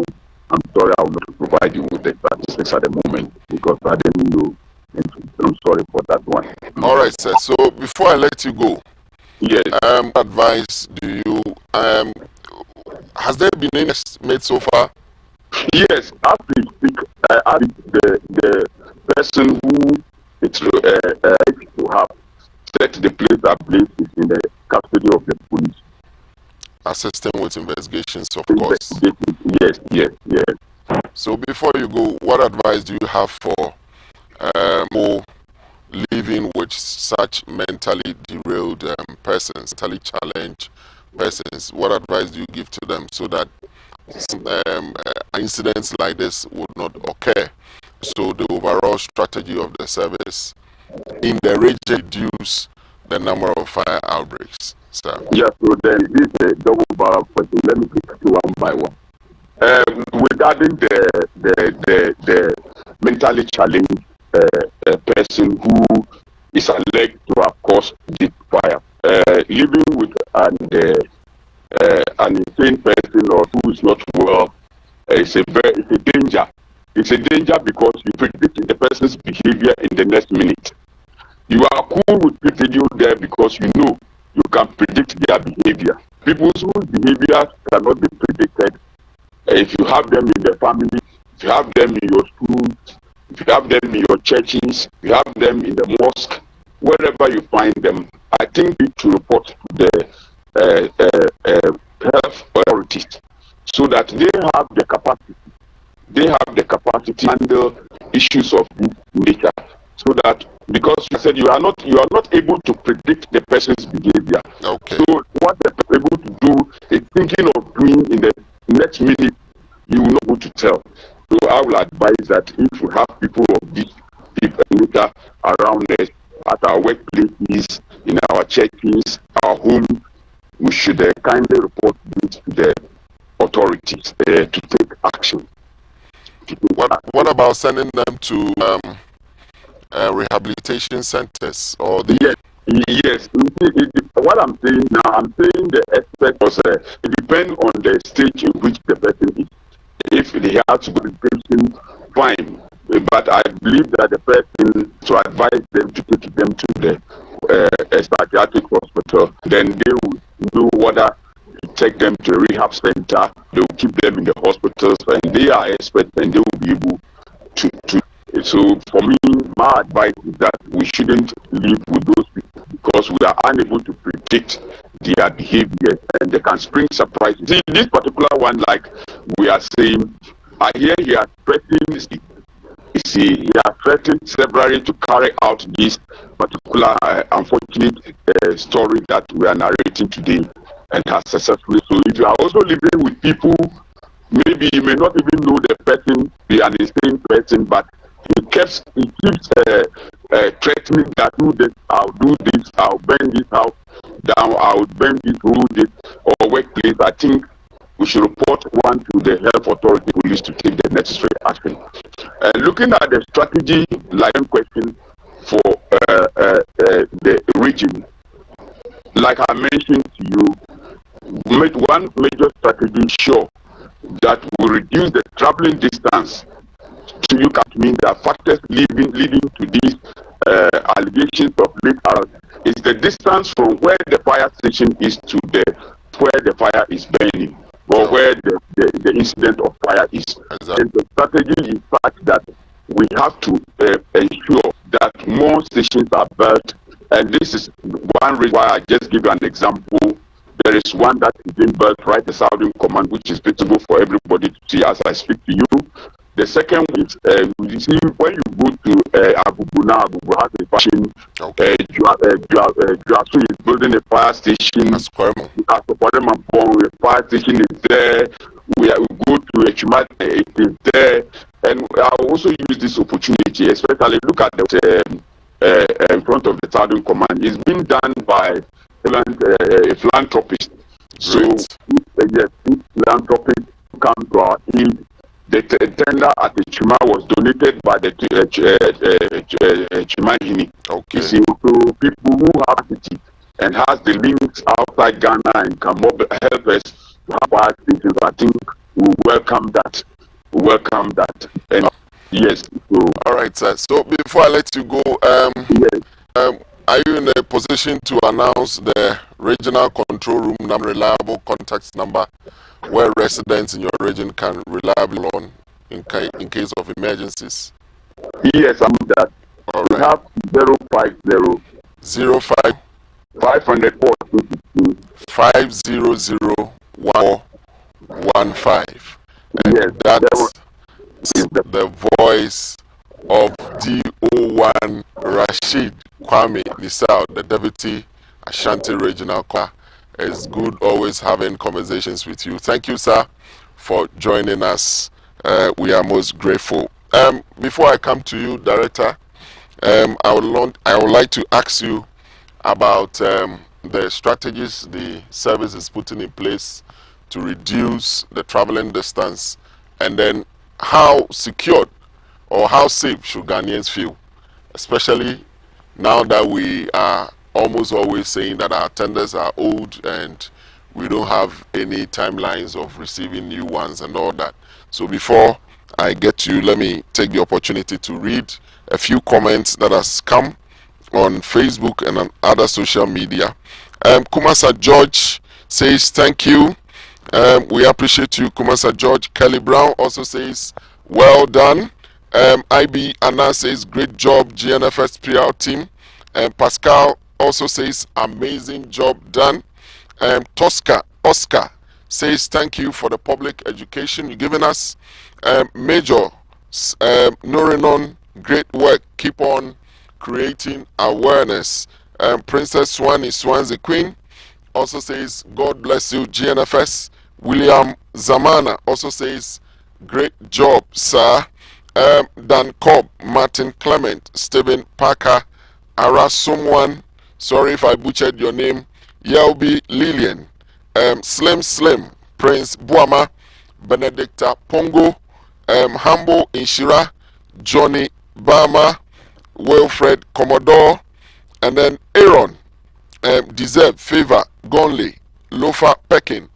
I'm sorry I will not provide you with the statistics at the moment because I didn't know. I'm sorry for that one. All right, sir. So before I let you go, what advice do you has there been any made so far? Yes, as we speak, the person who it's to have set the place ablaze is in the custody of the police. Assisting with investigations, of course. Yes. So before you go, what advice do you have for more living with such mentally derailed persons, mentally challenged persons? What advice do you give to them so that incidents like this would not occur? So the overall strategy of the service in the region reduce the number of fire outbreaks, sir. Yeah, so then this is a double barrel question. Let me take you one by one. Regarding the mentally challenged person who is alleged to have caused the fire. Living with an insane person or who is not well it's a danger. It's a danger because you predict the person's behavior in the next minute. You are cool with people there because you know you can predict their behavior. People whose behavior cannot be predicted, if you have them in the family, if you have them in your school, if you have them in your churches, if you have them in the mosque, wherever you find them, I think you should report to the health authorities so that they have the capacity. They have the capacity to handle issues of this nature. So that because you said you are not able to predict the person's behavior. Okay. So what they're able to do is thinking of doing in the next minute, you will not be able to tell. So I will advise that if we have people of this nature around us, at our workplaces, in our churches, our homes, we should kindly report this to the authorities to take action. What about sending them to rehabilitation centers or the? Yes. What I'm saying now, I'm saying the aspect was it depends on the stage in which the person is. If they have to go to rehabilitation, fine. But I believe that the person to advise them to take them to the psychiatric hospital, then they will know whether to take them to a rehab center. They will keep them in the hospitals, and they are experts, and they will be able to. So for me, my advice is that we shouldn't live with those people because we are unable to predict their behavior, and they can spring surprises. See, this particular one, like we are saying, I hear he has threatened. He has threatened severally to carry out this particular unfortunate story that we are narrating today, and has successfully. So if you are also living with people, maybe you may not even know the person, be an insane person, but he keeps threatening that do this, I'll do this, I'll burn this house down, I'll burn this road or workplace. I think we should report one to the health authority police to take the necessary action. Looking at the strategy line question for the region, like I mentioned to you, one major strategy sure that will reduce the traveling distance to you can mean the factors leading to these allegations of late arrest is the distance from where the fire station is to where the fire is burning, or where the incident of fire is. Exactly. And the strategy is such that we have to ensure that more stations are built. And this is one reason why I just give you an example. There is one that is being built right at Southern Command, which is visible for everybody to see as I speak to you. The second is, you see, when you go to Abubuna, Abubu has a fashion, Juasu is building a fire station. A fire station is there. We go to Echima, it is there. And I'll also use this opportunity, especially look at the in front of the Southern Command. It's been done by a philanthropist. So, yes, this philanthropist come to our aid. The tender at the Chima was donated by the Chima Hini. Okay. You see, so people who have capacity and has the links outside Ghana and can help us to have fire stations, I think we welcome that. And yes. So, all right, sir. So before I let you go, yes. Are you in a position to announce the regional control room number, reliable contact number, where residents in your region can reliably on in case of emergencies? Yes, I'm that. All we right. have 050 504 500-115. And yes, that's the voice of DO1 Rashid Kwame Nisao, the Deputy Ashanti Regional Clerk. It's good always having conversations with you. Thank you, sir, for joining us. We are most grateful. Before I come to you, Director, I would like to ask you about the strategies the service is putting in place to reduce the traveling distance, and then how secured or how safe should Ghanaians feel especially now that we are almost always saying that our tenders are old and we don't have any timelines of receiving new ones and all that. So before I get to you, let me take the opportunity to read a few comments that has come on Facebook and on other social media. Kumasa George says thank you. We appreciate you, Kumasa George. Kelly Brown also says well done. IB Anna says great job, GNFS PR team. Pascal also says amazing job done. Tosca Oscar says thank you for the public education you're giving us. Major Norinon, great work, keep on creating awareness. Princess Swansea Queen also says God bless you, GNFS. William Zamana also says great job, sir. Dan Cobb, Martin Clement, Stephen Parker, Ara Someone, sorry if I butchered your name, Yelby Lillian, Slim, Prince Buama, Benedicta Pongo, Hambo Inshira, Johnny Bama, Wilfred Commodore, and then Aaron, Deserve, Favor, Gonley, Lofa Pekin,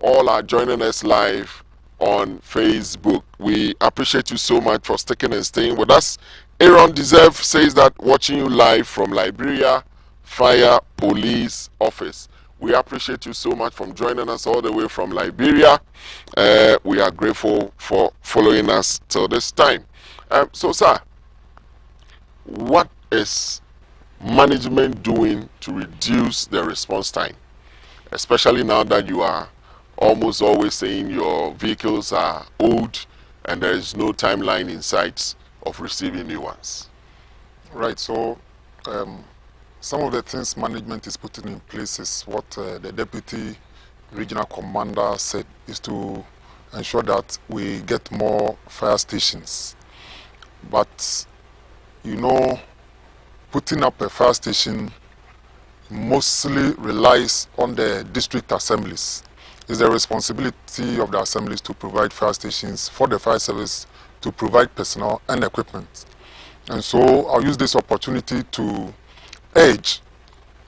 all are joining us live on Facebook. We appreciate you so much for sticking and staying with us. Aaron Deserve says that watching you live from Liberia Fire Police Office. We appreciate you so much for joining us all the way from Liberia. We are grateful for following us till this time. So, sir, what is management doing to reduce the response time, especially now that you are almost always saying your vehicles are old and there is no timeline in sight of receiving new ones? Right, so some of the things management is putting in place is what the deputy regional commander said, is to ensure that we get more fire stations. But you know, putting up a fire station mostly relies on the district assemblies. It's the responsibility of the assemblies to provide fire stations for the fire service, to provide personnel and equipment. And so I'll use this opportunity to urge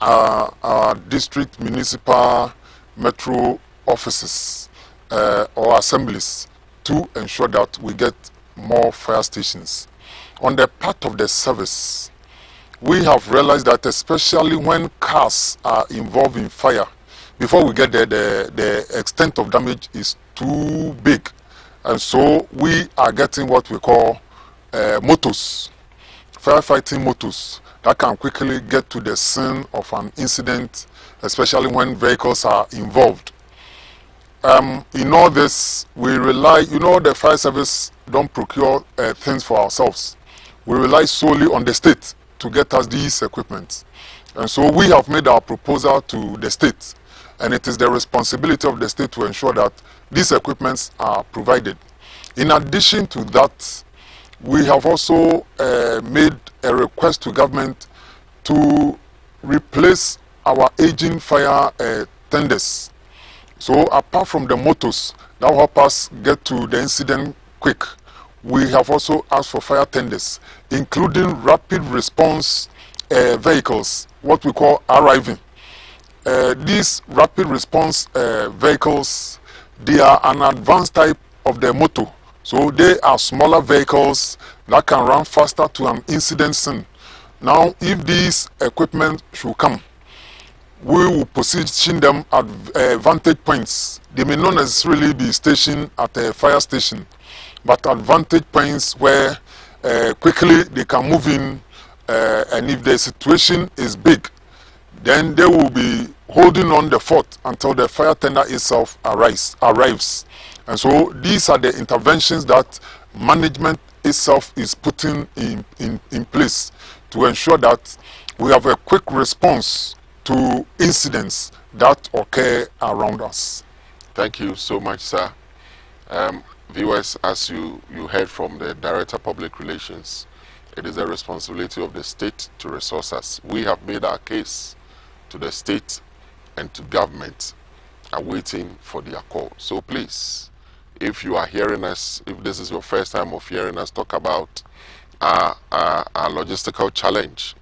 our district, municipal, metro offices or assemblies to ensure that we get more fire stations. On the part of the service, we have realized that especially when cars are involved in fire, before we get there, the extent of damage is too big. And so we are getting what we call motors, firefighting motors, that can quickly get to the scene of an incident, especially when vehicles are involved. In all this, we rely, you know, the fire service don't procure things for ourselves. We rely solely on the state to get us these equipment. And so we have made our proposal to the state, and it is the responsibility of the state to ensure that these equipments are provided. In addition to that, we have also made a request to government to replace our aging fire tenders. So apart from the motors that will help us get to the incident quick, we have also asked for fire tenders, including rapid response vehicles, what we call arriving. These rapid response vehicles, they are an advanced type of the motor. So they are smaller vehicles that can run faster to an incident scene. Now, if these equipment should come, we will position them at vantage points. They may not necessarily be stationed at a fire station, but at vantage points where quickly they can move in, and if the situation is big, then they will be holding on the fort until the fire tender itself arrives. And so these are the interventions that management itself is putting in place to ensure that we have a quick response to incidents that occur around us. Thank you so much, sir. Viewers, as you heard from the Director of Public Relations, it is the responsibility of the state to resource us. We have made our case to the state and to government, are waiting for their call. So please, if you are hearing us, if this is your first time of hearing us talk about are a logistical challenge.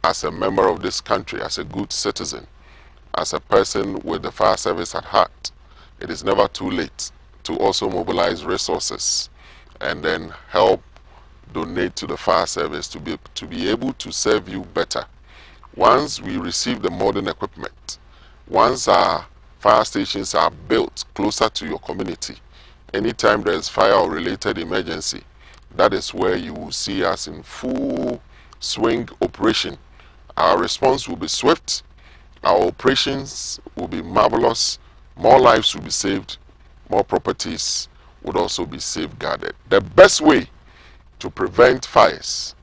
As a member of this country, as a good citizen, as a person with the fire service at heart, it is never too late to also mobilize resources and then help donate to the fire service to be able to serve you better. Once we receive the modern equipment, once our fire stations are built closer to your community, anytime there is fire or related emergency, that is where you will see us in full swing operation. Our response will be swift, our operations will be marvelous, more lives will be saved, more properties would also be safeguarded. The best way to prevent fires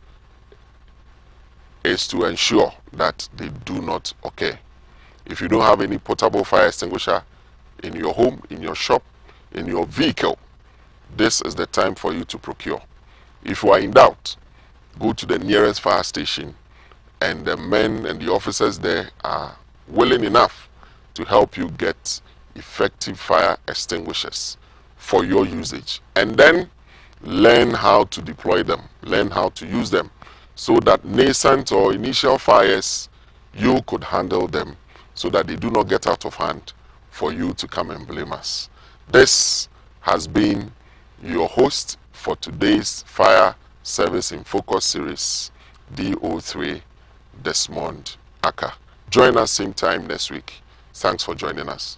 is to ensure that they do not occur. If you don't have any portable fire extinguisher in your home, in your shop, in your vehicle, this is the time for you to procure. If you are in doubt, go to the nearest fire station, and the men and the officers there are willing enough to help you get effective fire extinguishers for your usage. And then learn how to deploy them, learn how to use them, so that nascent or initial fires, you could handle them so that they do not get out of hand for you to come and blame us. This has been your host for today's Fire Service in Focus series, DO3 Desmond Aka. Join us same time next week. Thanks for joining us.